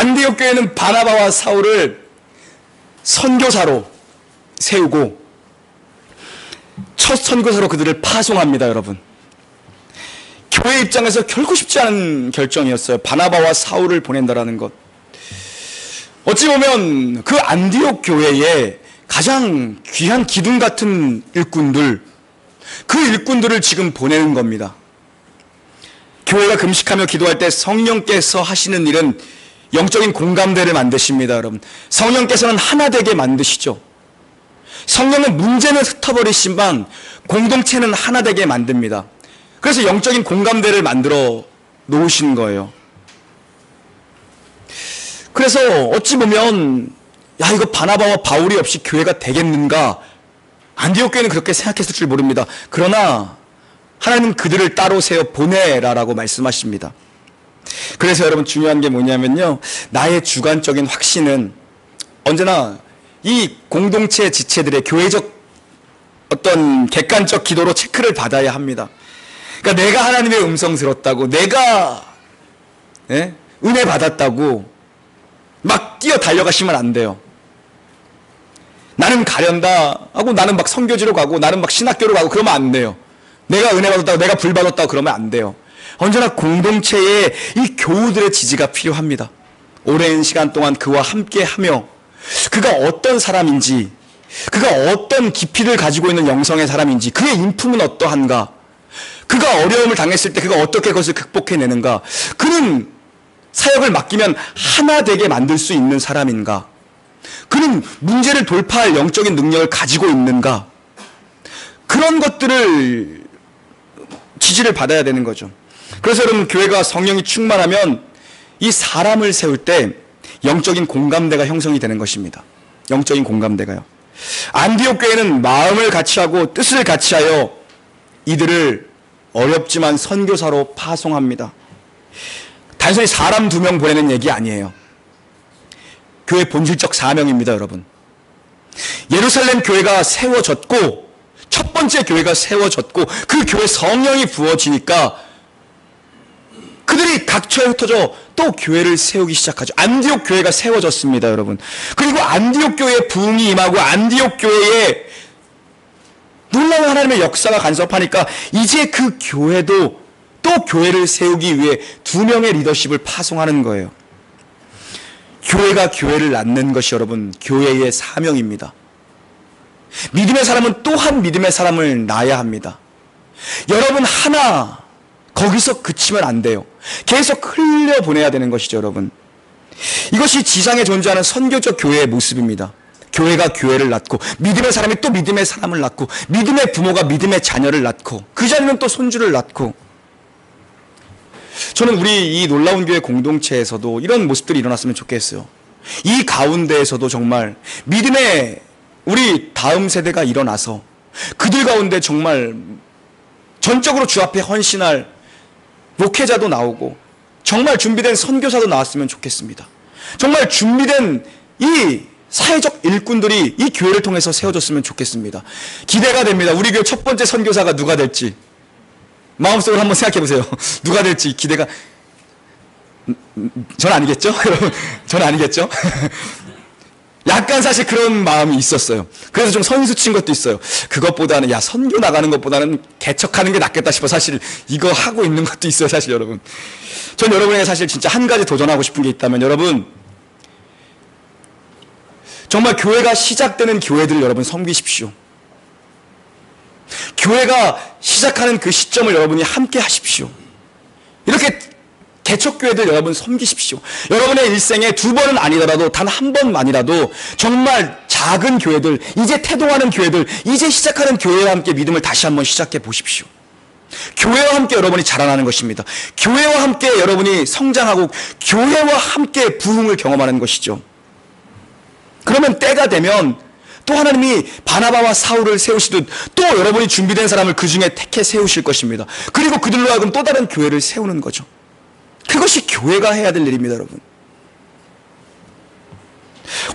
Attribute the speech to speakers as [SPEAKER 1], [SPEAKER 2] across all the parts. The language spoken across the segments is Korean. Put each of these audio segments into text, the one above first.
[SPEAKER 1] 안디옥 교회는 바나바와 사울을 선교사로 세우고 첫 선교사로 그들을 파송합니다. 여러분, 교회 입장에서 결코 쉽지 않은 결정이었어요. 바나바와 사울을 보낸다라는 것. 어찌 보면 그 안디옥 교회에 가장 귀한 기둥 같은 일꾼들, 그 일꾼들을 지금 보내는 겁니다. 교회가 금식하며 기도할 때 성령께서 하시는 일은 영적인 공감대를 만드십니다. 여러분, 성령께서는 하나 되게 만드시죠. 성령은 문제는 흩어버리시지만 공동체는 하나 되게 만듭니다. 그래서 영적인 공감대를 만들어 놓으신 거예요. 그래서 어찌 보면 야, 이거 바나바와 바울이 없이 교회가 되겠는가? 안디옥 교회는 그렇게 생각했을 줄 모릅니다. 그러나 하나님은 그들을 따로 세워 보내라라고 말씀하십니다. 그래서 여러분, 중요한 게 뭐냐면요, 나의 주관적인 확신은 언제나 이 공동체 지체들의 교회적 어떤 객관적 기도로 체크를 받아야 합니다. 그러니까 내가 하나님의 음성 들었다고, 내가 은혜 받았다고 막 뛰어 달려가시면 안 돼요. 나는 가련다 하고 나는 막 선교지로 가고 나는 막 신학교로 가고 그러면 안 돼요. 내가 은혜 받았다고, 내가 불 받았다고 그러면 안 돼요. 언제나 공동체에 이 교우들의 지지가 필요합니다. 오랜 시간 동안 그와 함께 하며 그가 어떤 사람인지, 그가 어떤 깊이를 가지고 있는 영성의 사람인지, 그의 인품은 어떠한가, 그가 어려움을 당했을 때 그가 어떻게 그것을 극복해내는가, 그는 사역을 맡기면 하나 되게 만들 수 있는 사람인가, 그는 문제를 돌파할 영적인 능력을 가지고 있는가, 그런 것들을 지지를 받아야 되는 거죠. 그래서 여러분, 교회가 성령이 충만하면 이 사람을 세울 때 영적인 공감대가 형성이 되는 것입니다. 영적인 공감대가요. 안디옥 교회는 마음을 같이하고 뜻을 같이하여 이들을 어렵지만 선교사로 파송합니다. 단순히 사람 2명 보내는 얘기 아니에요. 교회 본질적 사명입니다. 여러분, 예루살렘 교회가 세워졌고, 첫 번째 교회가 세워졌고, 그 교회 성령이 부어지니까 그들이 각처에 흩어져 또 교회를 세우기 시작하죠. 안디옥 교회가 세워졌습니다. 여러분, 그리고 안디옥 교회에 부흥이 임하고 안디옥 교회에 놀라운 하나님의 역사가 간섭하니까 이제 그 교회도 또 교회를 세우기 위해 2명의 리더십을 파송하는 거예요. 교회가 교회를 낳는 것이 여러분, 교회의 사명입니다. 믿음의 사람은 또한 믿음의 사람을 낳아야 합니다. 여러분 하나 거기서 그치면 안 돼요. 계속 흘려보내야 되는 것이죠. 여러분, 이것이 지상에 존재하는 선교적 교회의 모습입니다. 교회가 교회를 낳고, 믿음의 사람이 또 믿음의 사람을 낳고, 믿음의 부모가 믿음의 자녀를 낳고, 그 자녀는 또 손주를 낳고. 저는 우리 이 놀라운 교회 공동체에서도 이런 모습들이 일어났으면 좋겠어요. 이 가운데에서도 정말 믿음의 우리 다음 세대가 일어나서 그들 가운데 정말 전적으로 주 앞에 헌신할 목회자도 나오고, 정말 준비된 선교사도 나왔으면 좋겠습니다. 정말 준비된 이 사회적 일꾼들이 이 교회를 통해서 세워졌으면 좋겠습니다. 기대가 됩니다. 우리 교회 첫 번째 선교사가 누가 될지 마음속으로 한번 생각해 보세요. 누가 될지 기대가. 전 아니겠죠? 여러분, 전 아니겠죠? 약간 사실 그런 마음이 있었어요. 그래서 좀 선수 친 것도 있어요. 그것보다는, 야, 선교 나가는 것보다는 개척하는 게 낫겠다 싶어 사실 이거 하고 있는 것도 있어요. 사실 여러분, 전 여러분에게 사실 진짜 한 가지 도전하고 싶은 게 있다면, 여러분 정말 교회가 시작되는 교회들을 여러분 섬기십시오. 교회가 시작하는 그 시점을 여러분이 함께 하십시오. 이렇게 개척교회들 여러분 섬기십시오. 여러분의 일생에 2번은 아니더라도 단 1번만이라도 정말 작은 교회들, 이제 태동하는 교회들, 이제 시작하는 교회와 함께 믿음을 다시 한번 시작해 보십시오. 교회와 함께 여러분이 자라나는 것입니다. 교회와 함께 여러분이 성장하고 교회와 함께 부흥을 경험하는 것이죠. 그러면 때가 되면 또 하나님이 바나바와 사울을 세우시듯 또 여러분이 준비된 사람을 그 중에 택해 세우실 것입니다. 그리고 그들로 하여금 또 다른 교회를 세우는 거죠. 그것이 교회가 해야 될 일입니다. 여러분,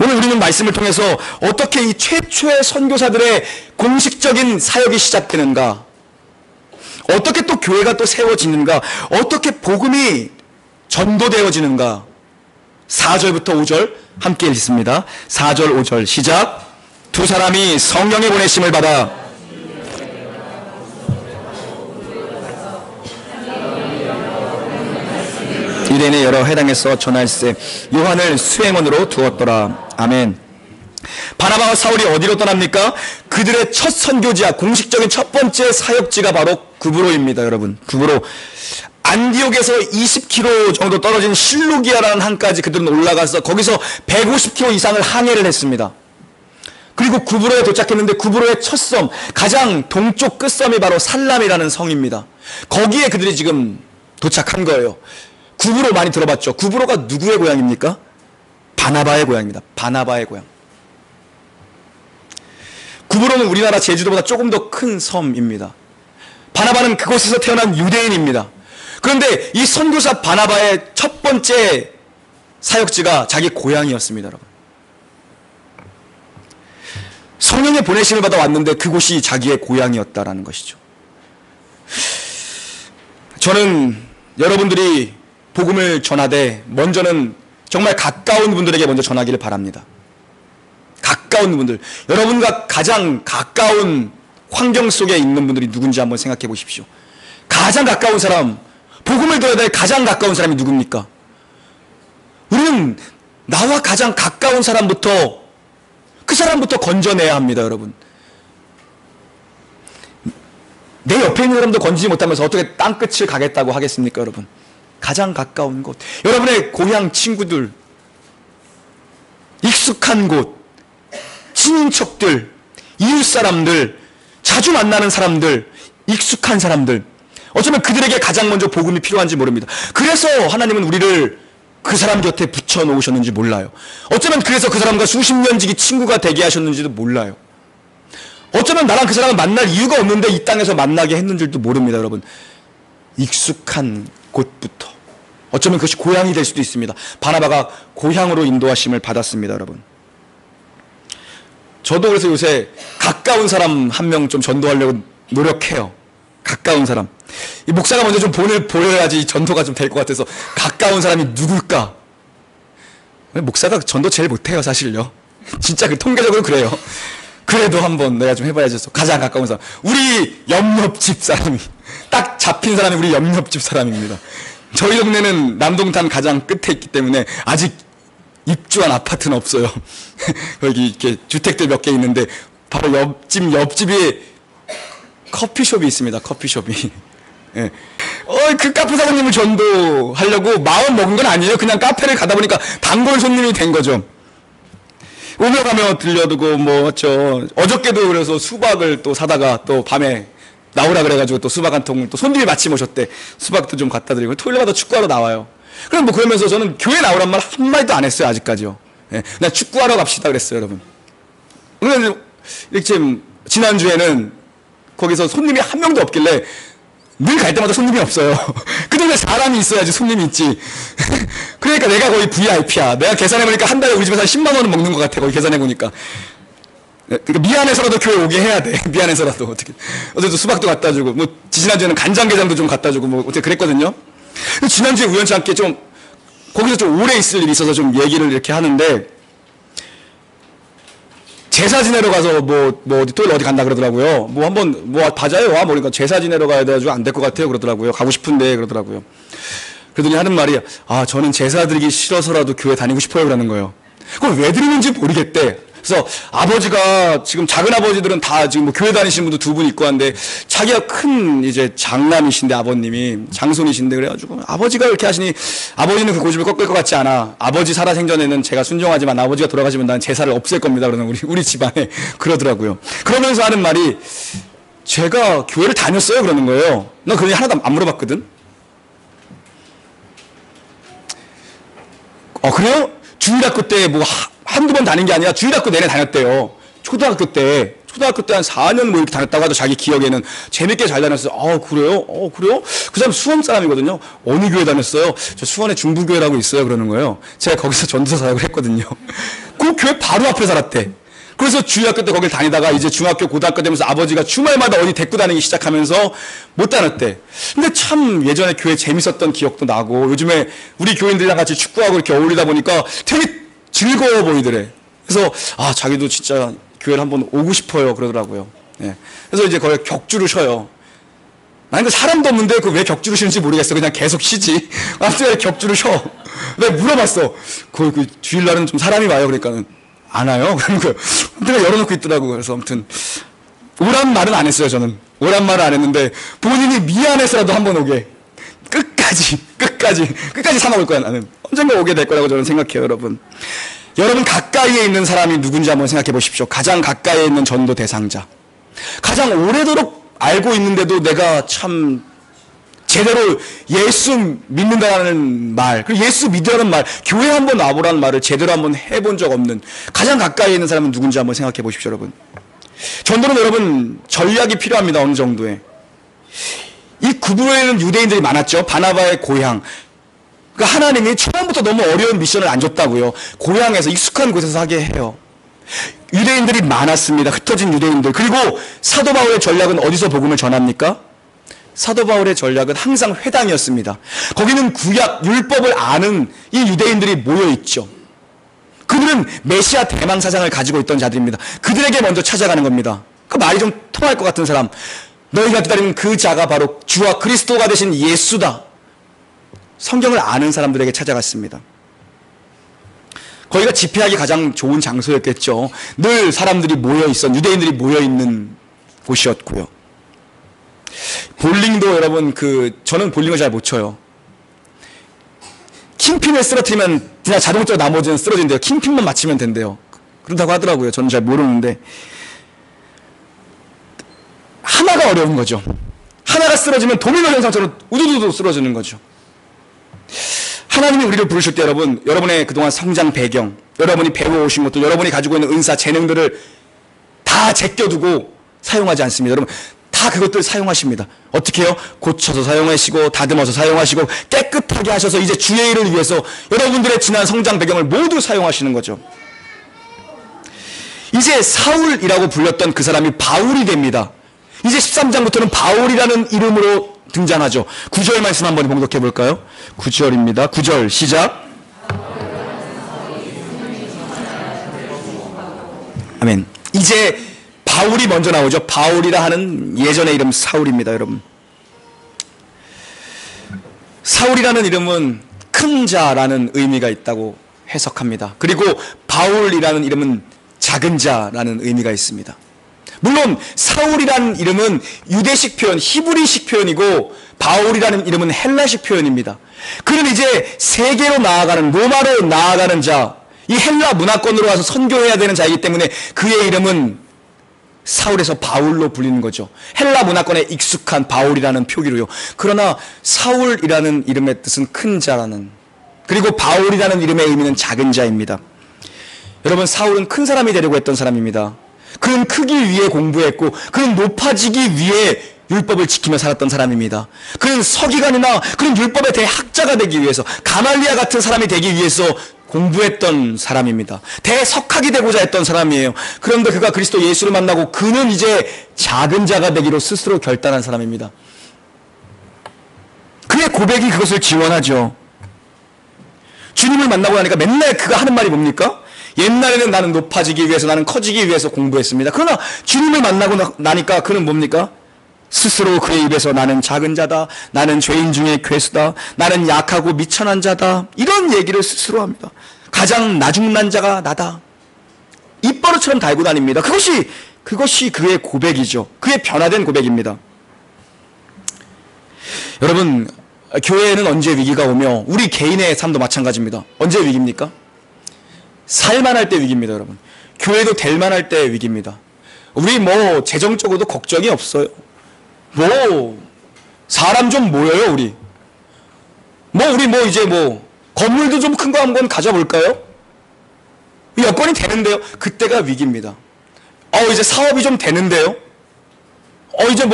[SPEAKER 1] 오늘 우리는 말씀을 통해서 어떻게 이 최초의 선교사들의 공식적인 사역이 시작되는가, 어떻게 또 교회가 또 세워지는가, 어떻게 복음이 전도되어지는가, 4절부터 5절 함께 읽습니다. 4절 5절 시작. 두 사람이 성령의 보내심을 받아 유대인의 여러 회당에서 전할세 요한을 수행원으로 두었더라. 아멘. 바나바와 사울이 어디로 떠납니까? 그들의 첫 선교지야, 공식적인 첫 번째 사역지가 바로 구브로입니다. 여러분, 구브로. 안디옥에서 20km 정도 떨어진 실루기아라는 항까지 그들은 올라가서 거기서 150km 이상을 항해를 했습니다. 그리고 구브로에 도착했는데 구브로의 첫 섬, 가장 동쪽 끝섬이 바로 살람이라는 성입니다. 거기에 그들이 지금 도착한 거예요. 구브로 많이 들어봤죠? 구브로가 누구의 고향입니까? 바나바의 고향입니다. 바나바의 고향. 구브로는 우리나라 제주도보다 조금 더 큰 섬입니다. 바나바는 그곳에서 태어난 유대인입니다. 그런데 이 선교사 바나바의 첫 번째 사역지가 자기 고향이었습니다. 여러분. 성령의 보내심을 받아 왔는데 그곳이 자기의 고향이었다라는 것이죠. 저는 여러분들이 복음을 전하되 먼저는 정말 가까운 분들에게 먼저 전하기를 바랍니다. 가까운 분들, 여러분과 가장 가까운 환경 속에 있는 분들이 누군지 한번 생각해 보십시오. 가장 가까운 사람, 복음을 들어야 될 가장 가까운 사람이 누굽니까? 우리는 나와 가장 가까운 사람부터, 그 사람부터 건져내야 합니다. 여러분, 내 옆에 있는 사람도 건지지 못하면서 어떻게 땅끝을 가겠다고 하겠습니까? 여러분, 가장 가까운 곳, 여러분의 고향 친구들, 익숙한 곳, 친인척들, 이웃사람들, 자주 만나는 사람들, 익숙한 사람들, 어쩌면 그들에게 가장 먼저 복음이 필요한지 모릅니다. 그래서 하나님은 우리를 그 사람 곁에 붙여놓으셨는지 몰라요. 어쩌면 그래서 그 사람과 수십 년 지기 친구가 되게 하셨는지도 몰라요. 어쩌면 나랑 그 사람을 만날 이유가 없는데 이 땅에서 만나게 했는지도 모릅니다. 여러분, 익숙한 곳부터, 어쩌면 그것이 고향이 될 수도 있습니다. 바나바가 고향으로 인도하심을 받았습니다. 여러분, 저도 그래서 요새 가까운 사람 한 명 좀 전도하려고 노력해요. 가까운 사람. 이 목사가 먼저 좀 보여야지 전도가 좀 될 것 같아서 가까운 사람이 누굴까? 목사가 전도 제일 못해요, 사실요. 진짜 그 통계적으로 그래요. 그래도 한번 내가 좀 해봐야지 해서 가장 가까운 사람. 우리 옆집 사람이, 딱 잡힌 사람이 우리 옆집 사람입니다. 저희 동네는 남동탄 가장 끝에 있기 때문에 아직 입주한 아파트는 없어요. 여기 이렇게 주택들 몇 개 있는데 바로 옆집에 커피숍이 있습니다. 커피숍이. 예. 그 카페 사장님을 전도하려고 마음 먹은 건 아니에요. 그냥 카페를 가다 보니까 단골 손님이 된 거죠. 오며 가며 들려두고 어저께도 그래서 수박을 또 사다가 또 밤에 나오라 그래가지고 또 수박 한 통을 또 손님이 마침 오셨대. 수박도 좀 갖다 드리고 토요일마다 축구하러 나와요. 그럼 그러면서 저는 교회 나오란 말 한마디도 안 했어요. 아직까지요. 예. 그냥 축구하러 갑시다 그랬어요. 여러분. 오늘 이렇게 지난주에는 거기서 손님이 한 명도 없길래 늘 갈 때마다 손님이 없어요. 그 동네 사람이 있어야지 손님이 있지. 그러니까 내가 거의 VIP야. 내가 계산해보니까 한 달에 우리 집에서 한 10만 원은 먹는 것 같아. 거기 계산해보니까. 그러니까 미안해서라도 교회 오게 해야 돼. 미안해서라도. 어떻게. 어제도 수박도 갖다 주고, 지난주에는 간장게장도 좀 갖다 주고, 어떻게 그랬거든요. 지난주에 우연치 않게 거기서 좀 오래 있을 일이 있어서 좀 얘기를 이렇게 하는데, 제사 지내러 가서 토요일 어디 간다 그러더라고요. 한번 바자회 와 그러니까 제사 지내러 가야 돼가지고 안 될 것 같아요 그러더라고요. 가고 싶은데 그러더라고요. 그러더니 하는 말이, 저는 제사 드리기 싫어서라도 교회 다니고 싶어요 그러는 거예요. 그걸 왜 드리는지 모르겠대. 그래서 아버지가 지금 작은 아버지들은 다 지금 교회 다니시는 분도 두 분 있고 한데 자기가 큰 이제 장남이신데 아버님이 장손이신데 그래가지고 아버지가 이렇게 하시니 아버지는 그 고집을 꺾을 것 같지 않아. 아버지 살아생전에는 제가 순종하지만 아버지가 돌아가시면 나는 제사를 없앨 겁니다. 그러는 우리 집안에 그러더라고요. 그러면서 하는 말이, 제가 교회를 다녔어요 그러는 거예요. 나 그러니 하나도 안 물어봤거든. 그래요? 주일학교 때 한두 번 다닌 게 아니라 주일학교 내내 다녔대요. 초등학교 때 한 4년 이렇게 다녔다고 하도 자기 기억에는 재밌게 잘 다녔어요. 그래요? 그래요? 그 사람 수원 사람이거든요. 어느 교회 다녔어요? 저 수원에 중부교회라고 있어요. 그러는 거예요. 제가 거기서 전도사 사역을 했거든요. 그 교회 바로 앞에 살았대. 그래서 주일학교 때 거길 다니다가 이제 중학교, 고등학교 되면서 아버지가 주말마다 어디 데리고 다니기 시작하면서 못 다녔대. 근데 참 예전에 교회 재밌었던 기억도 나고 요즘에 우리 교인들이랑 같이 축구하고 이렇게 어울리다 보니까 되게 즐거워 보이더래. 그래서 자기도 진짜 교회를 한번 오고 싶어요 그러더라고요. 예. 그래서 이제 거기 격주를 쉬어요. 나는 그 사람도 없는데 그 왜 격주를 쉬는지 모르겠어. 그냥 계속 쉬지. 아무튼 격주를 쉬어. 내가 물어봤어. 그 주일날은 좀 사람이 와요. 그러니까는 안 와요. 그러는 거예요. 내가 열어놓고 있더라고. 그래서 아무튼 오란 말은 안 했어요. 저는 오란 말은 안 했는데 본인이 미안해서라도 한번 오게. 끝까지 사 먹을 거야. 나는 언젠가 오게 될 거라고 저는 생각해요. 여러분 가까이에 있는 사람이 누군지 한번 생각해 보십시오. 가장 가까이에 있는 전도 대상자. 가장 오래도록 알고 있는데도 내가 참 제대로 예수 믿는다는 말, 그리고 예수 믿으라는 말, 교회 한번 와보라는 말을 제대로 한번 해본 적 없는 가장 가까이 있는 사람은 누군지 한번 생각해 보십시오, 여러분. 전도는 여러분 전략이 필요합니다. 어느 정도의. 이 구부로에는 유대인들이 많았죠. 바나바의 고향. 그러니까 하나님이 처음부터 너무 어려운 미션을 안 줬다고요. 고향에서 익숙한 곳에서 하게 해요. 유대인들이 많았습니다. 흩어진 유대인들. 그리고 사도 바울의 전략은 어디서 복음을 전합니까? 사도 바울의 전략은 항상 회당이었습니다. 거기는 구약 율법을 아는 이 유대인들이 모여 있죠. 그들은 메시아 대망 사상을 가지고 있던 자들입니다. 그들에게 먼저 찾아가는 겁니다. 그 말이 좀 통할 것 같은 사람. 너희가 기다리는 그 자가 바로 주와 그리스도가 되신 예수다. 성경을 아는 사람들에게 찾아갔습니다. 거기가 집회하기 가장 좋은 장소였겠죠. 늘 사람들이 모여있었, 유대인들이 모여있는 곳이었고요. 볼링도 여러분, 저는 볼링을 잘 못 쳐요. 킹핀을 쓰러뜨리면 그냥 자동적으로 나머지는 쓰러진대요. 킹핀만 맞추면 된대요. 그런다고 하더라고요. 저는 잘 모르는데. 하나가 어려운 거죠. 하나가 쓰러지면 도미노 현상처럼 우두두두 쓰러지는 거죠. 하나님이 우리를 부르실 때 여러분, 여러분의 그동안 성장 배경, 여러분이 배워오신 것들, 여러분이 가지고 있는 은사, 재능들을 다 제껴두고 사용하지 않습니다. 여러분, 다 그것들 사용하십니다. 어떻게 해요? 고쳐서 사용하시고, 다듬어서 사용하시고, 깨끗하게 하셔서 이제 주의 일을 위해서 여러분들의 지난 성장 배경을 모두 사용하시는 거죠. 이제 사울이라고 불렸던 그 사람이 바울이 됩니다. 이제 13장부터는 바울이라는 이름으로 등장하죠. 9절 말씀 한번 봉독해 볼까요? 9절입니다. 9절 시작. 아멘. 이제 바울이 먼저 나오죠. 바울이라 하는 예전의 이름 사울입니다, 여러분. 사울이라는 이름은 큰 자라는 의미가 있다고 해석합니다. 그리고 바울이라는 이름은 작은 자라는 의미가 있습니다. 물론 사울이라는 이름은 유대식 표현, 히브리식 표현이고 바울이라는 이름은 헬라식 표현입니다. 그는 이제 세계로 나아가는, 로마로 나아가는 자, 이 헬라 문화권으로 와서 선교해야 되는 자이기 때문에 그의 이름은 사울에서 바울로 불리는 거죠. 헬라 문화권에 익숙한 바울이라는 표기로요. 그러나 사울이라는 이름의 뜻은 큰 자라는, 그리고 바울이라는 이름의 의미는 작은 자입니다. 여러분, 사울은 큰 사람이 되려고 했던 사람입니다. 그는 크기 위해 공부했고 그는 높아지기 위해 율법을 지키며 살았던 사람입니다. 그는 서기관이나 그는 율법의 대학자가 되기 위해서, 가말리아 같은 사람이 되기 위해서 공부했던 사람입니다. 대석학이 되고자 했던 사람이에요. 그런데 그가 그리스도 예수를 만나고 그는 이제 작은 자가 되기로 스스로 결단한 사람입니다. 그의 고백이 그것을 지원하죠. 주님을 만나고 나니까 맨날 그가 하는 말이 뭡니까? 옛날에는 나는 높아지기 위해서, 나는 커지기 위해서 공부했습니다. 그러나 주님을 만나고 나니까 그는 뭡니까? 스스로 그의 입에서 나는 작은 자다, 나는 죄인 중에 괴수다, 나는 약하고 미천한 자다, 이런 얘기를 스스로 합니다. 가장 나중난 자가 나다. 입버릇처럼 달고 다닙니다. 그것이 그의 고백이죠. 그의 변화된 고백입니다. 여러분, 교회에는 언제 위기가 오며 우리 개인의 삶도 마찬가지입니다. 언제 위기입니까? 살만할 때 위기입니다, 여러분. 교회도 될만할 때 위기입니다. 우리 재정적으로도 걱정이 없어요. 사람 좀 모여요, 우리. 이제 건물도 좀 큰 거 한번 가져볼까요? 여건이 되는데요. 그때가 위기입니다. 이제 사업이 좀 되는데요. 이제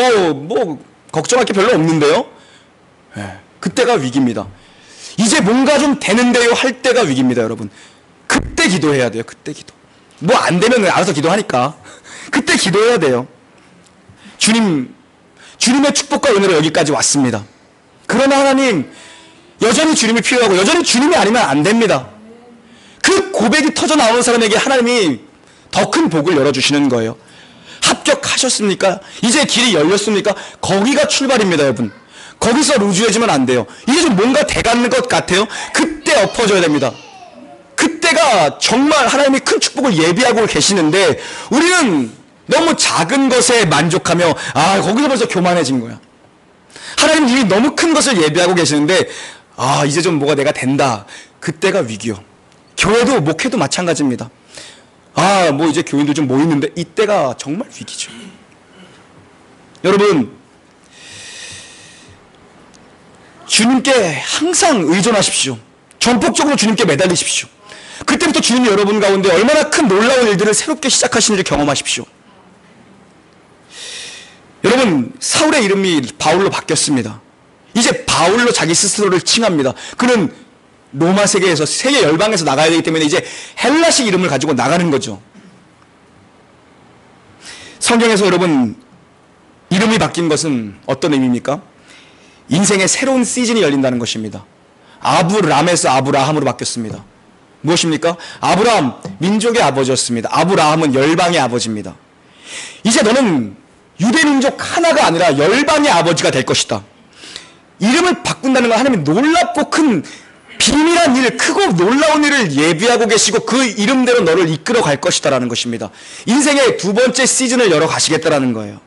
[SPEAKER 1] 걱정할 게 별로 없는데요. 그때가 위기입니다. 이제 뭔가 좀 되는데요 할 때가 위기입니다, 여러분. 그때 기도해야 돼요. 그때 기도. 뭐 안 되면 알아서 기도하니까. 그때 기도해야 돼요. 주님의 축복과 은혜로 여기까지 왔습니다. 그러나 하나님, 여전히 주님이 필요하고 여전히 주님이 아니면 안 됩니다. 그 고백이 터져 나오는 사람에게 하나님이 더 큰 복을 열어주시는 거예요. 합격하셨습니까? 이제 길이 열렸습니까? 거기가 출발입니다, 여러분. 거기서 루즈해지면 안 돼요. 이게 좀 뭔가 돼가는 것 같아요. 그때 엎어져야 됩니다. 그때가 정말 하나님이 큰 축복을 예비하고 계시는데 우리는 너무 작은 것에 만족하며 거기서 벌써 교만해진 거야. 하나님 이미 너무 큰 것을 예비하고 계시는데 이제 좀 뭐가 내가 된다. 그때가 위기요. 교회도 목회도 마찬가지입니다. 뭐 이제 교인들 좀 모이는데 이때가 정말 위기죠. 여러분, 주님께 항상 의존하십시오. 전폭적으로 주님께 매달리십시오. 그때부터 주님이 여러분 가운데 얼마나 큰 놀라운 일들을 새롭게 시작하시는지 경험하십시오. 여러분, 사울의 이름이 바울로 바뀌었습니다. 이제 바울로 자기 스스로를 칭합니다. 그는 로마 세계에서 세계 열방에서 나가야 되기 때문에 이제 헬라식 이름을 가지고 나가는 거죠. 성경에서 여러분 이름이 바뀐 것은 어떤 의미입니까? 인생의 새로운 시즌이 열린다는 것입니다. 아브람에서 아브라함으로 바뀌었습니다. 무엇입니까? 아브람, 민족의 아버지였습니다. 아브라함은 열방의 아버지입니다. 이제 너는 유대민족 하나가 아니라 열방의 아버지가 될 것이다. 이름을 바꾼다는 건 하나님이 놀랍고 큰 비밀한 일, 크고 놀라운 일을 예비하고 계시고 그 이름대로 너를 이끌어 갈 것이다라는 것입니다. 인생의 두 번째 시즌을 열어 가시겠다라는 거예요.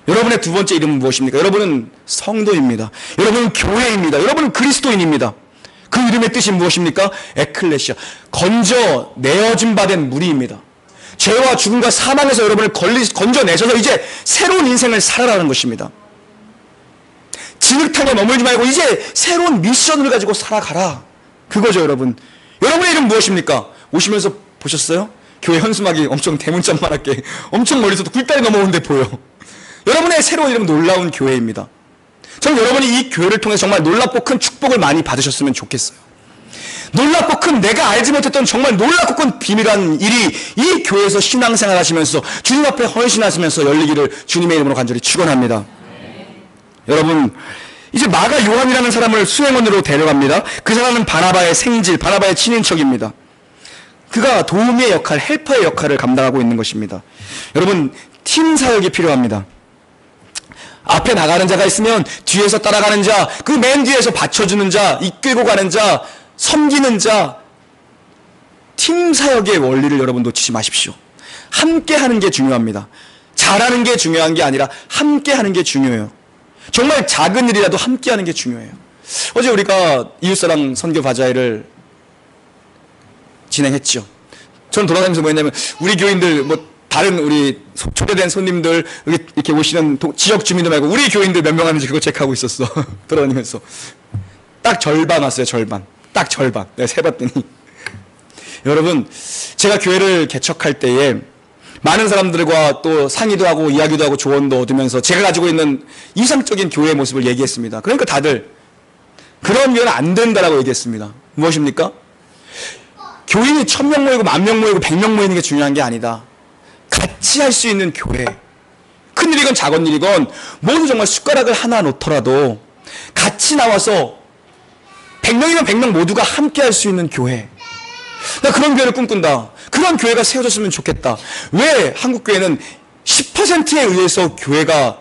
[SPEAKER 1] 여러분의 두 번째 이름은 무엇입니까? 여러분은 성도입니다. 여러분은 교회입니다. 여러분은 그리스도인입니다. 그 이름의 뜻이 무엇입니까? 에클레시아, 건져 내어진 바 된 무리입니다. 죄와 죽음과 사망에서 여러분을 건져내셔서 이제 새로운 인생을 살아라는 것입니다. 진흙탕에 머물지 말고 이제 새로운 미션을 가지고 살아가라. 그거죠, 여러분. 여러분의 이름 무엇입니까? 오시면서 보셨어요? 교회 현수막이 엄청 대문짝만하게 엄청 멀리서도 굴다리 넘어오는데 보여. 여러분의 새로운 이름은 놀라운 교회입니다. 저는 여러분이 이 교회를 통해서 정말 놀랍고 큰 축복을 많이 받으셨으면 좋겠어요. 놀랍고 큰 내가 알지 못했던 정말 놀랍고 큰 비밀한 일이 이 교회에서 신앙생활 하시면서 주님 앞에 헌신하시면서 열리기를 주님의 이름으로 간절히 축원합니다. 여러분, 이제 마가 요한이라는 사람을 수행원으로 데려갑니다. 그 사람은 바나바의 생질, 바나바의 친인척입니다. 그가 도우미의 역할, 헬퍼의 역할을 감당하고 있는 것입니다. 여러분, 팀 사역이 필요합니다. 앞에 나가는 자가 있으면 뒤에서 따라가는 자, 그 맨 뒤에서 받쳐주는 자, 이끌고 가는 자, 섬기는 자, 팀 사역의 원리를 여러분 놓치지 마십시오. 함께 하는 게 중요합니다. 잘하는 게 중요한 게 아니라 함께 하는 게 중요해요. 정말 작은 일이라도 함께 하는 게 중요해요. 어제 우리가 이웃사랑 선교 바자회를 진행했죠. 저는 돌아다니면서 뭐 했냐면 우리 교인들 다른 우리 초대된 손님들 이렇게 오시는 지역 주민들 말고 우리 교인들 몇 명 하는지 그거 체크하고 있었어. 돌아다니면서 딱 절반 왔어요. 절반. 딱 절반. 내가 세봤더니 여러분, 제가 교회를 개척할 때에 많은 사람들과 또 상의도 하고 이야기도 하고 조언도 얻으면서 제가 가지고 있는 이상적인 교회의 모습을 얘기했습니다. 그러니까 다들 그런 교회는 안 된다라고 얘기했습니다. 무엇입니까? 교인이 1000명 모이고 10,000명 모이고 100명 모이는 게 중요한 게 아니다. 같이 할 수 있는 교회. 큰 일이건 작은 일이건 모두 정말 숟가락을 하나 놓더라도 같이 나와서 100명이면 100명 모두가 함께 할 수 있는 교회. 나 그런 교회를 꿈꾼다. 그런 교회가 세워졌으면 좋겠다. 왜 한국교회는 10%에 의해서 교회가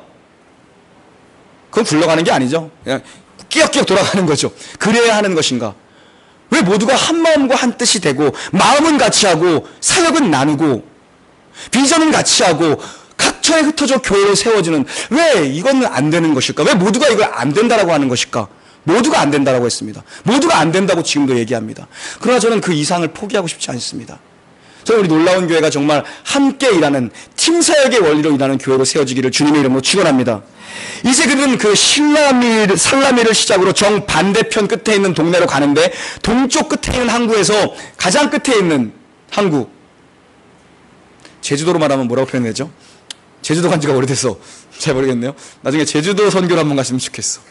[SPEAKER 1] 그건 굴러가는 게 아니죠. 그냥 끼역끼역 돌아가는 거죠. 그래야 하는 것인가? 왜 모두가 한 마음과 한 뜻이 되고 마음은 같이 하고 사역은 나누고 비전은 같이 하고 각처에 흩어져 교회로 세워지는 왜 이건 안 되는 것일까? 왜 모두가 이걸 안 된다라고 하는 것일까? 모두가 안 된다라고 했습니다. 모두가 안 된다고 지금도 얘기합니다. 그러나 저는 그 이상을 포기하고 싶지 않습니다. 저는 우리 놀라운 교회가 정말 함께 일하는 팀 사역의 원리로 일하는 교회로 세워지기를 주님의 이름으로 축원합니다. 이제 그들은 그 살라미를 시작으로 정반대편 끝에 있는 동네로 가는데 동쪽 끝에 있는 항구에서 가장 끝에 있는 항구, 제주도로 말하면 뭐라고 표현되죠? 제주도 간 지가 오래돼서 잘 모르겠네요. 나중에 제주도 선교를 한번 갔으면 좋겠어.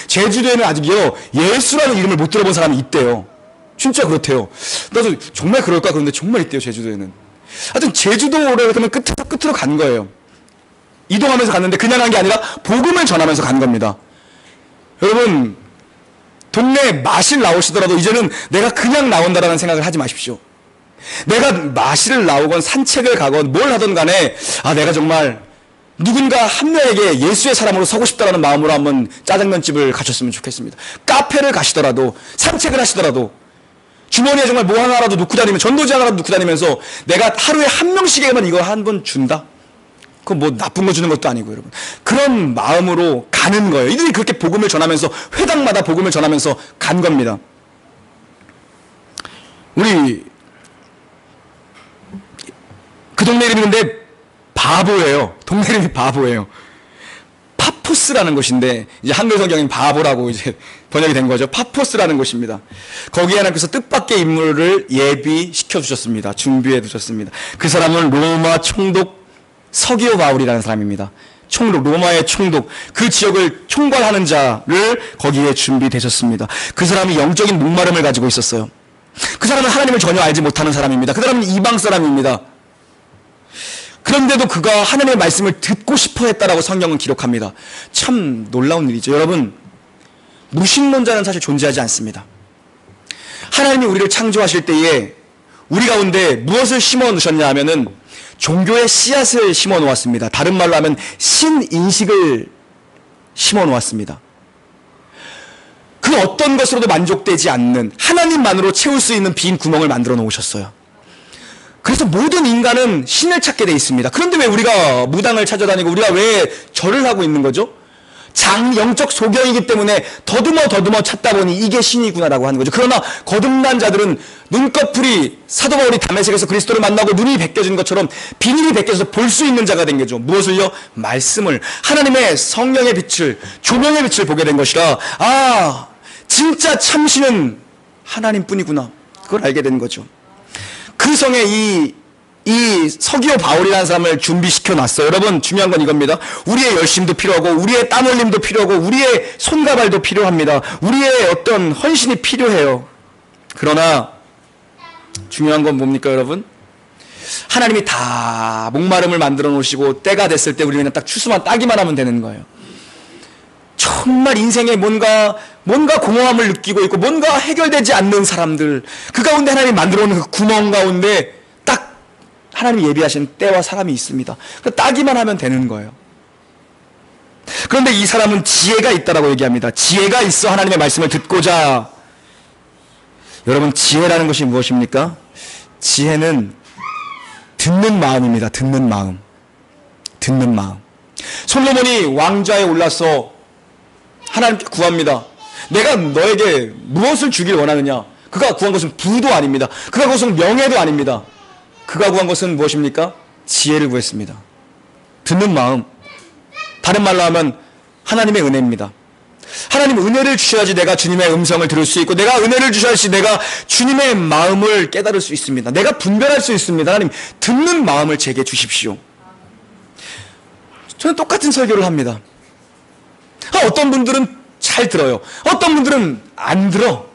[SPEAKER 1] 제주도에는 아직요 예수라는 이름을 못 들어본 사람이 있대요. 진짜 그렇대요. 나도 정말 그럴까? 그런데 정말 있대요, 제주도에는. 하여튼 제주도를 그러면 끝으로 간 거예요. 이동하면서 갔는데 그냥 간 게 아니라 복음을 전하면서 간 겁니다. 여러분, 동네에 마실 나오시더라도 이제는 내가 그냥 나온다라는 생각을 하지 마십시오. 내가 마실을 나오건 산책을 가건 뭘 하든 간에 내가 정말 누군가 한 명에게 예수의 사람으로 서고 싶다라는 마음으로 한번 짜장면집을 가셨으면 좋겠습니다. 카페를 가시더라도 산책을 하시더라도 주머니에 정말 뭐 하나라도 놓고 다니면 전도지 하나라도 놓고 다니면서 내가 하루에 한 명씩에만 이걸 한 번 준다? 그건 뭐 나쁜 거 주는 것도 아니고 여러분. 그런 마음으로 가는 거예요. 이들이 그렇게 복음을 전하면서 회당마다 복음을 전하면서 간 겁니다. 우리 그 동네 이름이 근데 바보예요. 동네 이름이 바보예요. 파포스라는 곳인데 이제 한글 성경인 바보라고 이제 번역이 된 거죠. 파포스라는 곳입니다. 거기에 하나님께서 뜻밖의 인물을 예비시켜 주셨습니다. 준비해 두셨습니다. 그 사람은 로마 총독 서기오 바울이라는 사람입니다. 총독, 로마의 총독, 그 지역을 총괄하는 자를 거기에 준비되셨습니다. 그 사람이 영적인 목마름을 가지고 있었어요. 그 사람은 하나님을 전혀 알지 못하는 사람입니다. 그 사람은 이방 사람입니다. 그런데도 그가 하나님의 말씀을 듣고 싶어 했다라고 성경은 기록합니다. 참 놀라운 일이죠. 여러분, 무신론자는 사실 존재하지 않습니다. 하나님이 우리를 창조하실 때에 우리 가운데 무엇을 심어 놓으셨냐 하면은 종교의 씨앗을 심어 놓았습니다. 다른 말로 하면 신인식을 심어 놓았습니다. 그 어떤 것으로도 만족되지 않는 하나님만으로 채울 수 있는 빈 구멍을 만들어 놓으셨어요. 그래서 모든 인간은 신을 찾게 돼 있습니다. 그런데 왜 우리가 무당을 찾아다니고 우리가 왜 절을 하고 있는 거죠? 영적 소경이기 때문에 더듬어 찾다 보니 이게 신이구나라고 하는 거죠. 그러나 거듭난 자들은 눈꺼풀이 사도 바울이 다메섹에서 그리스도를 만나고 눈이 벗겨진 것처럼 비닐이 벗겨져서 볼 수 있는 자가 된 거죠. 무엇을요? 말씀을, 하나님의 성령의 빛을, 조명의 빛을 보게 된 것이라 진짜 참신은 하나님뿐이구나. 그걸 알게 된 거죠. 그 성에 이 서기오 바울이라는 사람을 준비시켜 놨어요. 여러분, 중요한 건 이겁니다. 우리의 열심도 필요하고 우리의 땀 흘림도 필요하고 우리의 손과 발도 필요합니다. 우리의 어떤 헌신이 필요해요. 그러나 중요한 건 뭡니까 여러분? 하나님이 다 목마름을 만들어 놓으시고 때가 됐을 때 우리는 그냥 딱 추수만 따기만 하면 되는 거예요. 정말 인생에 뭔가 공허함을 느끼고 있고 뭔가 해결되지 않는 사람들, 그 가운데 하나님이 만들어 놓은 그 구멍 가운데 딱 하나님이 예비하신 때와 사람이 있습니다. 따기만 하면 되는 거예요. 그런데 이 사람은 지혜가 있다라고 얘기합니다. 지혜가 있어 하나님의 말씀을 듣고자. 여러분, 지혜라는 것이 무엇입니까? 지혜는 듣는 마음입니다. 듣는 마음. 듣는 마음. 솔로몬이 왕좌에 올라서 하나님께 구합니다. 내가 너에게 무엇을 주길 원하느냐? 그가 구한 것은 부도 아닙니다. 그가 구한 것은 명예도 아닙니다. 그가 구한 것은 무엇입니까? 지혜를 구했습니다. 듣는 마음. 다른 말로 하면 하나님의 은혜입니다. 하나님 은혜를 주셔야지 내가 주님의 음성을 들을 수 있고, 내가 은혜를 주셔야지 내가 주님의 마음을 깨달을 수 있습니다. 내가 분별할 수 있습니다. 하나님, 듣는 마음을 제게 주십시오. 저는 똑같은 설교를 합니다. 어떤 분들은 잘 들어요. 어떤 분들은 안 들어.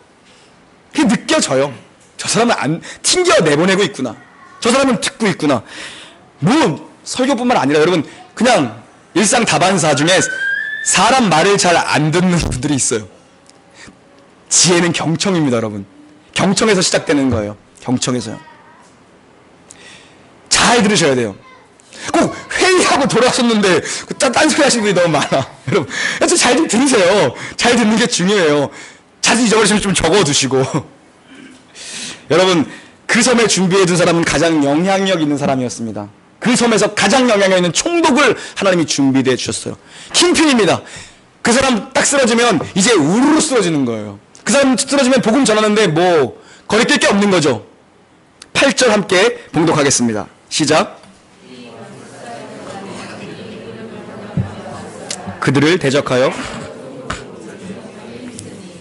[SPEAKER 1] 그게 느껴져요. 저 사람은 튕겨 내보내고 있구나. 저 사람은 듣고 있구나. 뭐 설교뿐만 아니라 여러분, 그냥 일상 다반사 중에 사람 말을 잘 안 듣는 분들이 있어요. 지혜는 경청입니다, 여러분. 경청에서 시작되는 거예요. 경청에서요. 잘 들으셔야 돼요. 꼭 회의하고 돌아왔었는데 딴소리 하시는 분이 너무 많아. 여러분, 잘 좀 들으세요. 잘 듣는 게 중요해요. 자주 잊어버리시면 좀 적어두시고. 여러분, 그 섬에 준비해둔 사람은 가장 영향력 있는 사람이었습니다. 그 섬에서 가장 영향력 있는 총독을 하나님이 준비되어 주셨어요. 킹핀입니다. 그 사람 딱 쓰러지면 이제 우르르 쓰러지는 거예요. 그 사람 쓰러지면 복음 전하는데 뭐 거리낄 게 없는 거죠. 8절 함께 봉독하겠습니다. 시작. 그들을 대적하여.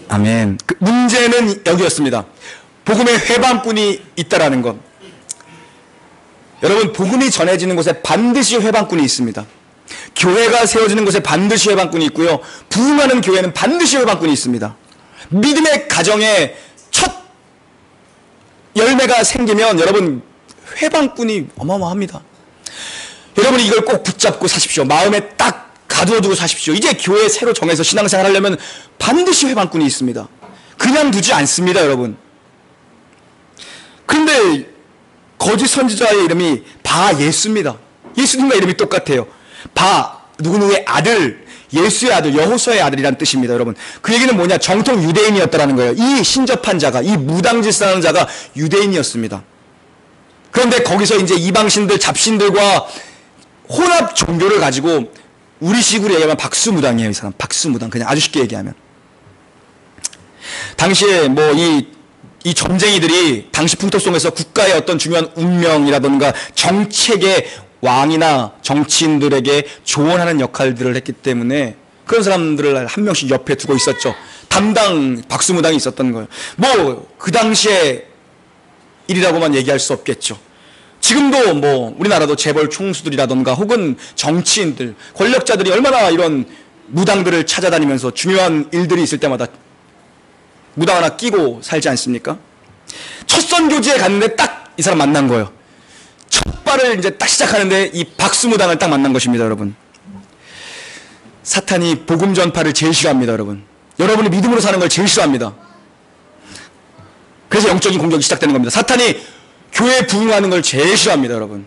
[SPEAKER 1] 아멘. 문제는 여기였습니다. 복음의 회방꾼이 있다라는 것. 여러분, 복음이 전해지는 곳에 반드시 회방꾼이 있습니다. 교회가 세워지는 곳에 반드시 회방꾼이 있고요. 부흥하는 교회는 반드시 회방꾼이 있습니다. 믿음의 가정의 첫 열매가 생기면 여러분 회방꾼이 어마어마합니다. 여러분이 이걸 꼭 붙잡고 사십시오. 마음에 딱 가두어두고 사십시오. 이제 교회 새로 정해서 신앙생활 하려면 반드시 회방꾼이 있습니다. 그냥 두지 않습니다, 여러분. 그런데 거짓 선지자의 이름이 바예수입니다. 예수님과 이름이 똑같아요. 누구누구의 아들, 예수의 아들, 여호수아의 아들이란 뜻입니다, 여러분. 그 얘기는 뭐냐? 정통 유대인이었다라는 거예요. 이 신접한 자가, 이 무당짓하는 자가 유대인이었습니다. 그런데 거기서 이제 이방신들, 잡신들과 혼합 종교를 가지고 우리식으로 얘기하면 박수무당이에요, 이 사람. 박수무당. 그냥 아주 쉽게 얘기하면. 당시에 이 점쟁이들이 당시 풍토 속에서 국가의 어떤 중요한 운명이라든가 정책의 왕이나 정치인들에게 조언하는 역할들을 했기 때문에 그런 사람들을 한 명씩 옆에 두고 있었죠. 담당 박수무당이 있었던 거예요. 그 당시에 일이라고만 얘기할 수 없겠죠. 지금도 우리나라도 재벌 총수들이라던가 혹은 정치인들, 권력자들이 얼마나 이런 무당들을 찾아다니면서 중요한 일들이 있을 때마다 무당 하나 끼고 살지 않습니까? 첫 선교지에 갔는데 딱 이 사람 만난 거예요. 첫 발을 이제 딱 시작하는데 이 박수무당을 딱 만난 것입니다, 여러분. 사탄이 복음 전파를 제일 싫어합니다, 여러분. 여러분이 믿음으로 사는 걸 제일 싫어합니다. 그래서 영적인 공격이 시작되는 겁니다. 사탄이 교회에 부흥하는 걸 제일 싫어합니다, 여러분.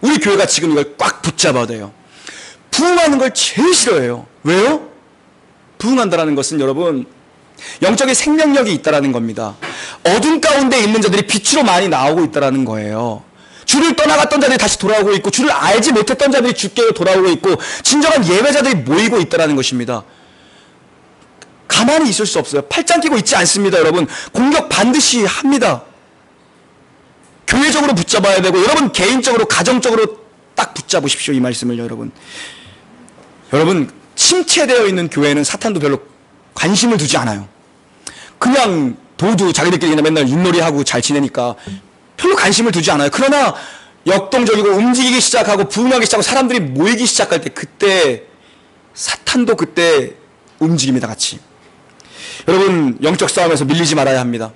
[SPEAKER 1] 우리 교회가 지금 이걸 꽉 붙잡아야 돼요. 부흥하는 걸 제일 싫어해요. 왜요? 부흥한다는 것은 여러분 영적인 생명력이 있다라는 겁니다. 어둠 가운데 있는 자들이 빛으로 많이 나오고 있다라는 거예요. 주를 떠나갔던 자들이 다시 돌아오고 있고 주를 알지 못했던 자들이 주께로 돌아오고 있고 진정한 예배자들이 모이고 있다라는 것입니다. 가만히 있을 수 없어요. 팔짱 끼고 있지 않습니다, 여러분. 공격 반드시 합니다. 교회적으로 붙잡아야 되고 여러분 개인적으로 가정적으로 딱 붙잡으십시오, 이 말씀을. 여러분 침체되어 있는 교회는 사탄도 별로 관심을 두지 않아요. 그냥 도두 자기들끼리 그냥 맨날 윷놀이하고 잘 지내니까 별로 관심을 두지 않아요. 그러나 역동적이고 움직이기 시작하고 부흥하기 시작하고 사람들이 모이기 시작할 때 그때 사탄도 그때 움직입니다, 같이. 여러분 영적 싸움에서 밀리지 말아야 합니다.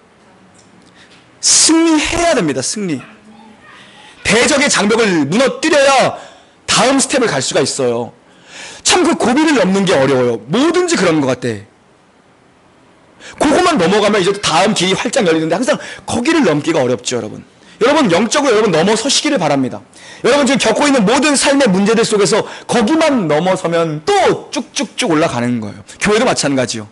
[SPEAKER 1] 승리해야 됩니다, 승리. 대적의 장벽을 무너뜨려야 다음 스텝을 갈 수가 있어요. 참 그 고비를 넘는 게 어려워요. 뭐든지 그런 것 같아. 그것만 넘어가면 이제 다음 길이 활짝 열리는데 항상 거기를 넘기가 어렵죠, 여러분. 여러분 영적으로 여러분 넘어서시기를 바랍니다. 여러분 지금 겪고 있는 모든 삶의 문제들 속에서 거기만 넘어서면 또 쭉쭉쭉 올라가는 거예요. 교회도 마찬가지요.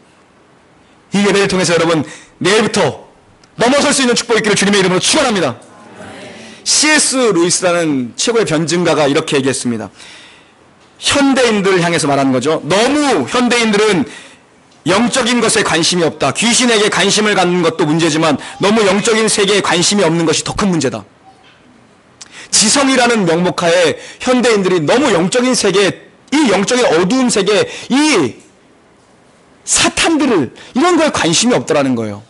[SPEAKER 1] 이 예배를 통해서 여러분 내일부터 넘어설 수 있는 축복이 있기를 주님의 이름으로 축원합니다. C.S. 루이스라는 최고의 변증가가 이렇게 얘기했습니다. 현대인들을 향해서 말하는 거죠. 너무 현대인들은 영적인 것에 관심이 없다. 귀신에게 관심을 갖는 것도 문제지만 너무 영적인 세계에 관심이 없는 것이 더 큰 문제다. 지성이라는 명목하에 현대인들이 너무 영적인 세계, 이 영적인 어두운 세계, 이 사탄들을 이런 거에 관심이 없더라는 거예요.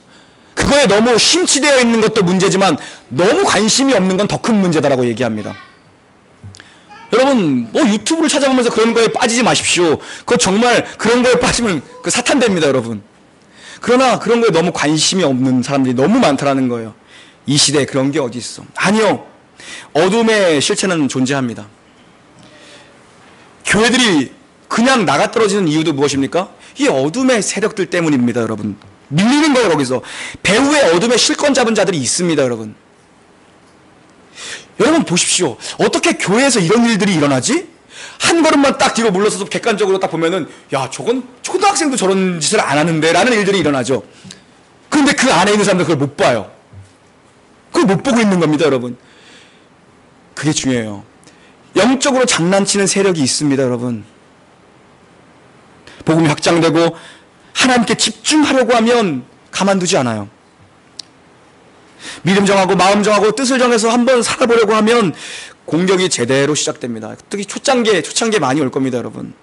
[SPEAKER 1] 그거에 너무 심취되어 있는 것도 문제지만 너무 관심이 없는 건 더 큰 문제다라고 얘기합니다. 여러분 유튜브를 찾아보면서 그런 거에 빠지지 마십시오. 그거 정말 그런 거에 빠지면 그 사탄 됩니다, 여러분. 그러나 그런 거에 너무 관심이 없는 사람들이 너무 많다라는 거예요. 이 시대에 그런 게 어디 있어. 아니요. 어둠의 실체는 존재합니다. 교회들이 그냥 나가 떨어지는 이유도 무엇입니까? 이 어둠의 세력들 때문입니다, 여러분. 밀리는 거예요, 거기서. 배후에 어둠의 실권 잡은 자들이 있습니다, 여러분. 여러분 보십시오. 어떻게 교회에서 이런 일들이 일어나지? 한 걸음만 딱 뒤로 물러서서 객관적으로 딱 보면은 야, 저건 초등학생도 저런 짓을 안 하는데 라는 일들이 일어나죠. 그런데 그 안에 있는 사람들 그걸 못 봐요. 그걸 못 보고 있는 겁니다, 여러분. 그게 중요해요. 영적으로 장난치는 세력이 있습니다, 여러분. 복음이 확장되고 하나님께 집중하려고 하면 가만두지 않아요. 믿음 정하고 마음 정하고 뜻을 정해서 한번 살아보려고 하면 공격이 제대로 시작됩니다. 특히 초창기에 많이 올 겁니다, 여러분.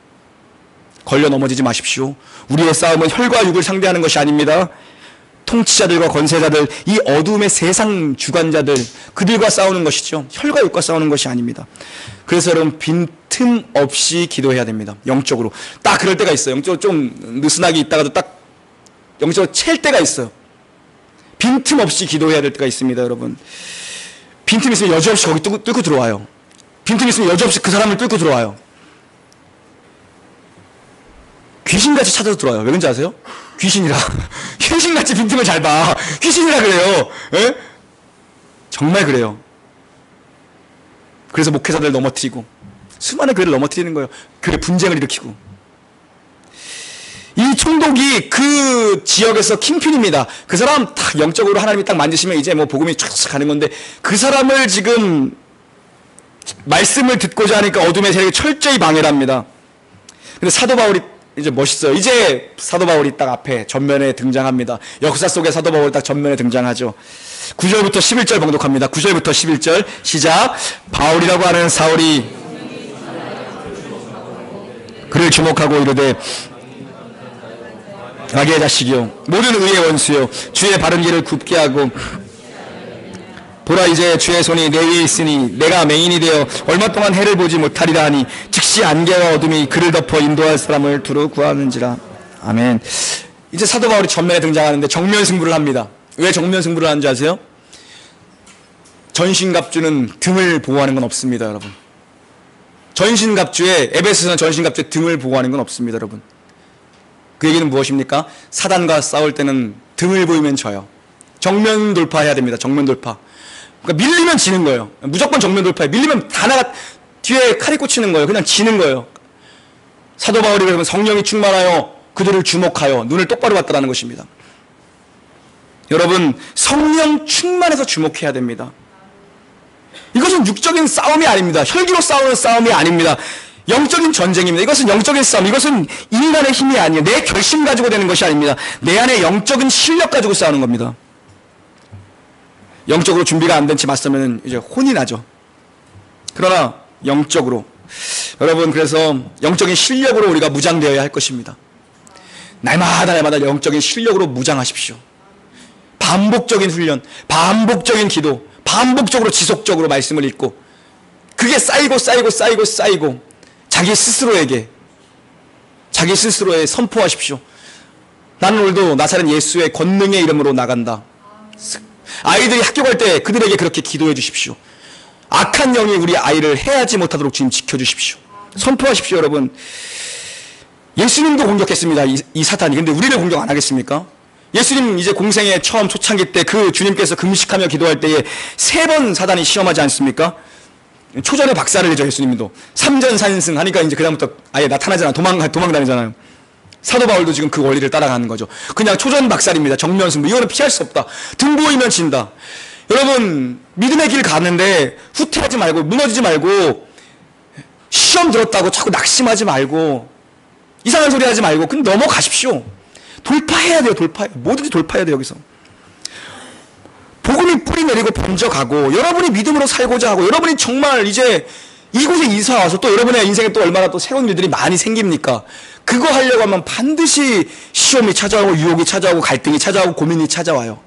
[SPEAKER 1] 걸려 넘어지지 마십시오. 우리의 싸움은 혈과 육을 상대하는 것이 아닙니다. 통치자들과 권세자들, 이 어둠의 세상 주관자들, 그들과 싸우는 것이죠. 혈과 육과 싸우는 것이 아닙니다. 그래서 여러분 빈틈없이 기도해야 됩니다. 영적으로. 딱 그럴 때가 있어요. 영적으로 좀 느슨하게 있다가도 딱 영적으로 챌 때가 있어요. 빈틈없이 기도해야 될 때가 있습니다, 여러분. 빈틈 있으면 여지없이 거기 뚫고 들어와요. 빈틈 있으면 여지없이 그 사람을 뚫고 들어와요. 귀신같이 찾아서 들어와요. 왜 그런지 아세요? 귀신이라. 귀신같이 빈틈을 잘 봐. 귀신이라 그래요. 에? 정말 그래요. 그래서 목회자들 넘어뜨리고 수많은 교회를 넘어뜨리는 거예요. 교회 분쟁을 일으키고. 이 총독이 그 지역에서 킹핀입니다. 그 사람 딱 영적으로 하나님이 딱 만드시면 이제 뭐 복음이 쫙 가는 건데, 그 사람을 지금 말씀을 듣고자 하니까 어둠의 세력이 철저히 방해를 합니다. 근데 사도 바울이 이제 멋있어요. 이제 사도 바울이 딱 앞에 전면에 등장합니다. 역사 속에 사도 바울이 딱 전면에 등장하죠. 9절부터 11절 봉독합니다. 9절부터 11절 시작. 바울이라고 하는 사울이 그를 주목하고 이르되 악의 자식이요 모든 의의 원수요 주의 바른 길을 굽게 하고 보라 이제 주의 손이 내 위에 있으니 내가 맹인이 되어 얼마 동안 해를 보지 못하리라 하니 즉시 안개와 어둠이 그를 덮어 인도할 사람을 두루 구하는지라. 아멘. 이제 사도 바울이 전면에 등장하는데 정면 승부를 합니다. 왜 정면 승부를 하는지 아세요? 전신갑주는 등을 보호하는 건 없습니다, 여러분. 전신갑주에, 에베소서는 전신갑주에 등을 보호하는 건 없습니다, 여러분. 그 얘기는 무엇입니까? 사단과 싸울 때는 등을 보이면 져요. 정면 돌파해야 됩니다. 정면 돌파. 그러니까 밀리면 지는 거예요. 무조건 정면 돌파해. 밀리면 다 나가, 뒤에 칼이 꽂히는 거예요. 그냥 지는 거예요. 사도 바울이 그러면 성령이 충만하여 그들을 주목하여 눈을 똑바로 봤다라는 것입니다. 여러분, 성령 충만해서 주목해야 됩니다. 이것은 육적인 싸움이 아닙니다. 혈기로 싸우는 싸움이 아닙니다. 영적인 전쟁입니다. 이것은 영적인 싸움, 이것은 인간의 힘이 아니에요. 내 결심 가지고 되는 것이 아닙니다. 내 안에 영적인 실력 가지고 싸우는 겁니다. 영적으로 준비가 안 된 채 맞서면 이제 혼이 나죠. 그러나 영적으로, 여러분, 그래서 영적인 실력으로 우리가 무장되어야 할 것입니다. 날마다 영적인 실력으로 무장하십시오. 반복적인 훈련, 반복적인 기도, 반복적으로 지속적으로 말씀을 읽고, 그게 쌓이고 자기 스스로에 선포하십시오. 나는 오늘도 나사렛 예수의 권능의 이름으로 나간다. 아이들이 학교 갈 때 그들에게 그렇게 기도해 주십시오. 악한 영이 우리 아이를 해하지 못하도록 주님 지켜주십시오. 선포하십시오, 여러분. 예수님도 공격했습니다, 이 사탄이. 근데 우리를 공격 안 하겠습니까? 예수님 이제 공생애 처음 초창기 때 그 주님께서 금식하며 기도할 때에 3번 사단이 시험하지 않습니까? 초전에 박살을 내죠, 예수님도. 3전 4승 하니까 이제 그다음부터 아예 나타나잖아. 도망 다니잖아요. 사도 바울도 지금 그 원리를 따라가는 거죠. 그냥 초전 박살입니다. 정면 승부. 이거는 피할 수 없다. 등 보이면 진다. 여러분, 믿음의 길 가는데 후퇴하지 말고, 무너지지 말고, 시험 들었다고 자꾸 낙심하지 말고, 이상한 소리 하지 말고, 그냥 넘어가십시오. 돌파해야 돼요, 뭐든지 돌파해야 돼요, 여기서. 복음이 뿌리 내리고 번져가고, 여러분이 믿음으로 살고자 하고, 여러분이 정말 이제 이곳에 이사 와서 또 여러분의 인생에 또 얼마나 또 새로운 일들이 많이 생깁니까? 그거 하려고 하면 반드시 시험이 찾아오고, 유혹이 찾아오고, 갈등이 찾아오고, 고민이 찾아와요.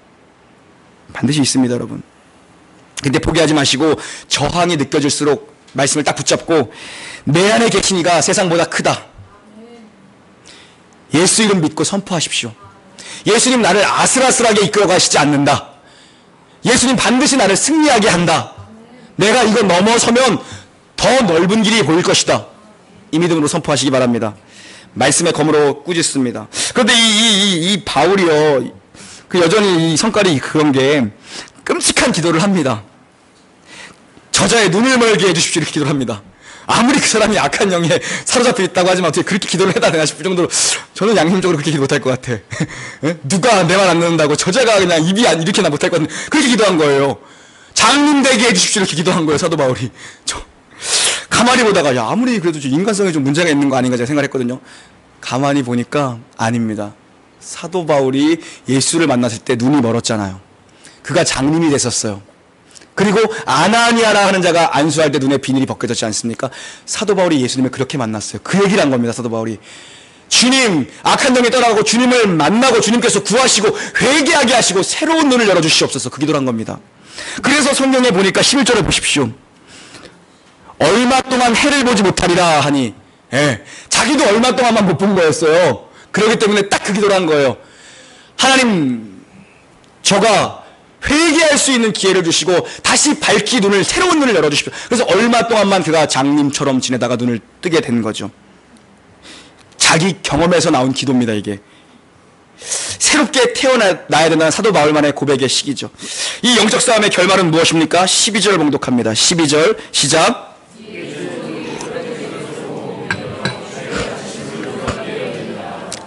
[SPEAKER 1] 반드시 있습니다, 여러분. 근데 포기하지 마시고, 저항이 느껴질수록 말씀을 딱 붙잡고, 내 안에 계신 이가 세상보다 크다. 예수 이름 믿고 선포하십시오. 예수님 나를 아슬아슬하게 이끌어 가시지 않는다. 예수님 반드시 나를 승리하게 한다. 내가 이거 넘어서면 더 넓은 길이 보일 것이다. 이 믿음으로 선포하시기 바랍니다. 말씀의 검으로 꾸짖습니다. 그런데 이 바울이요, 그 여전히 이 성깔이 그런 게 끔찍한 기도를 합니다. 저자의 눈을 멀게 해주십시오, 이렇게 기도를 합니다. 아무리 그 사람이 악한 영에 사로잡혀 있다고 하지만 어떻게 그렇게 기도를 해야 되나 싶을 정도로, 저는 양심적으로 그렇게 기도 못할 것 같아. 누가 내 말 안 듣는다고 저자가 그냥 입이 이렇게나 못할 것 같은데 그렇게 기도한 거예요. 장님 되게 해주십시오, 이렇게 기도한 거예요, 사도 바울이. 가만히 보다가, 야, 아무리 그래도 인간성에 좀 문제가 있는 거 아닌가 제가 생각했거든요. 가만히 보니까 아닙니다. 사도 바울이 예수를 만났을 때 눈이 멀었잖아요. 그가 장님이 됐었어요. 그리고 아나니아라 하는 자가 안수할 때 눈에 비닐이 벗겨졌지 않습니까? 사도 바울이 예수님을 그렇게 만났어요. 그 얘기를 한 겁니다, 사도 바울이. 주님, 악한 영이 떠나가고 주님을 만나고 주님께서 구하시고 회개하게 하시고 새로운 눈을 열어주시옵소서, 그 기도를 한 겁니다. 그래서 성경에 보니까 11절을 보십시오. 얼마 동안 해를 보지 못하리라 하니, 자기도 얼마 동안만 못 본 거였어요. 그렇기 때문에 딱 그 기도를 한 거예요. 하나님, 저가 회개할 수 있는 기회를 주시고 다시 밝히 눈을, 새로운 눈을 열어주십시오. 그래서 얼마 동안만 그가 장님처럼 지내다가 눈을 뜨게 된 거죠. 자기 경험에서 나온 기도입니다. 이게 새롭게 태어나야 된다는 사도 바울만의 고백의 시기죠. 이 영적 싸움의 결말은 무엇입니까? 12절 봉독합니다. 12절 시작.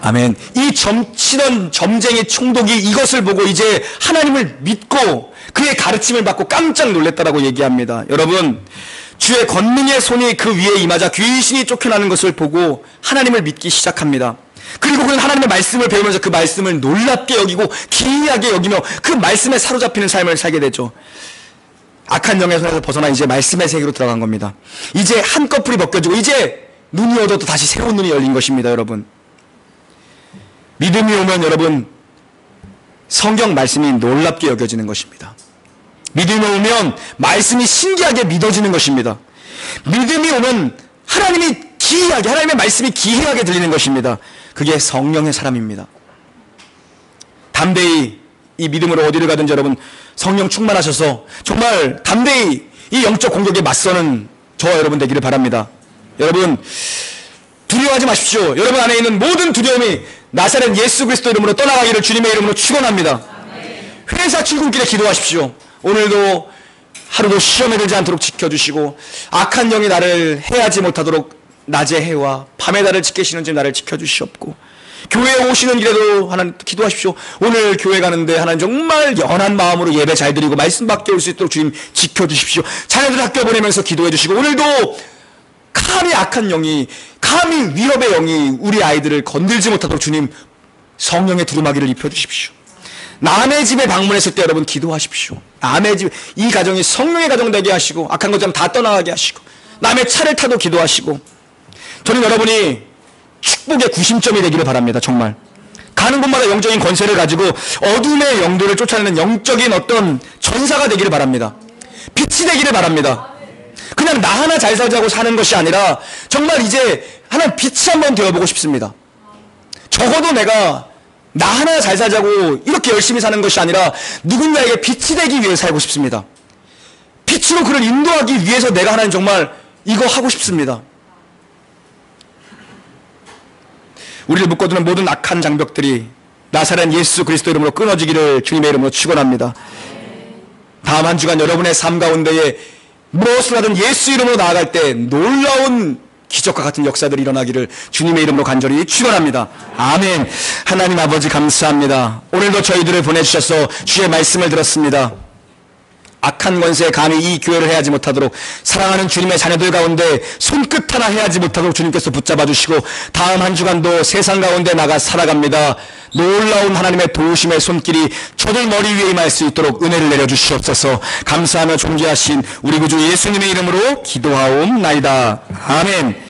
[SPEAKER 1] 아멘. 이 점치던 점쟁이 총독이 이것을 보고 이제 하나님을 믿고 그의 가르침을 받고 깜짝 놀랐다라고 얘기합니다. 여러분, 주의 권능의 손이 그 위에 임하자 귀신이 쫓겨나는 것을 보고 하나님을 믿기 시작합니다. 그리고 그는 하나님의 말씀을 배우면서 그 말씀을 놀랍게 여기고 기이하게 여기며 그 말씀에 사로잡히는 삶을 살게 되죠. 악한 영의 손에서 벗어나 이제 말씀의 세계로 들어간 겁니다. 이제 한꺼풀이 벗겨지고 이제 눈이 어두워도 다시 새로운 눈이 열린 것입니다. 여러분, 믿음이 오면 여러분 성경 말씀이 놀랍게 여겨지는 것입니다. 믿음이 오면 말씀이 신기하게 믿어지는 것입니다. 믿음이 오면 하나님이 기이하게, 하나님의 말씀이 기이하게 들리는 것입니다. 그게 성령의 사람입니다. 담대히 이 믿음으로 어디를 가든지 여러분 성령 충만하셔서 정말 담대히 이 영적 공격에 맞서는 저와 여러분 되기를 바랍니다. 여러분 두려워하지 마십시오. 여러분 안에 있는 모든 두려움이 나사렛 예수 그리스도 이름으로 떠나가기를 주님의 이름으로 축원합니다. 회사 출근길에 기도하십시오. 오늘도 하루도 시험에 들지 않도록 지켜주시고 악한 영이 나를 해하지 못하도록 낮의 해와 밤의 달을 지키시는 주 나를 지켜주시옵고, 교회에 오시는 길에도 하나님 기도하십시오. 오늘 교회 가는데 하나님 정말 연한 마음으로 예배 잘 드리고 말씀 받게 올 수 있도록 주님 지켜주십시오. 자녀들 학교 보내면서 기도해 주시고, 오늘도 감히 악한 영이, 감히 위협의 영이 우리 아이들을 건들지 못하도록 주님 성령의 두루마기를 입혀주십시오. 남의 집에 방문했을 때 여러분 기도하십시오. 남의 집, 이 가정이 성령의 가정 되게 하시고 악한 것처럼 다 떠나가게 하시고, 남의 차를 타도 기도하시고, 저는 여러분이 축복의 구심점이 되기를 바랍니다. 정말 가는 곳마다 영적인 권세를 가지고 어둠의 영들을 쫓아내는 영적인 어떤 전사가 되기를 바랍니다. 빛이 되기를 바랍니다. 그냥 나 하나 잘 살자고 사는 것이 아니라 정말 이제 하나님 빛이 한번 되어보고 싶습니다. 적어도 내가 나 하나 잘 살자고 이렇게 열심히 사는 것이 아니라 누군가에게 빛이 되기 위해 살고 싶습니다. 빛으로 그를 인도하기 위해서 내가 하나님 정말 이거 하고 싶습니다. 우리를 묶어두는 모든 악한 장벽들이 나사렛 예수 그리스도 이름으로 끊어지기를 주님의 이름으로 축원합니다. 다음 한 주간 여러분의 삶 가운데에 무엇을 하든 예수 이름으로 나아갈 때 놀라운 기적과 같은 역사들이 일어나기를 주님의 이름으로 간절히 축원합니다. 아멘. 하나님 아버지 감사합니다. 오늘도 저희들을 보내주셔서 주의 말씀을 들었습니다. 악한 권세에 감히 이 교회를 해하지 못하도록, 사랑하는 주님의 자녀들 가운데 손끝 하나 해하지 못하도록 주님께서 붙잡아 주시고, 다음 한 주간도 세상 가운데 나가 살아갑니다. 놀라운 하나님의 도우심의 손길이 저들 머리 위에 임할 수 있도록 은혜를 내려주시옵소서. 감사하며 존귀하신 우리 구주 예수님의 이름으로 기도하옵나이다. 아멘.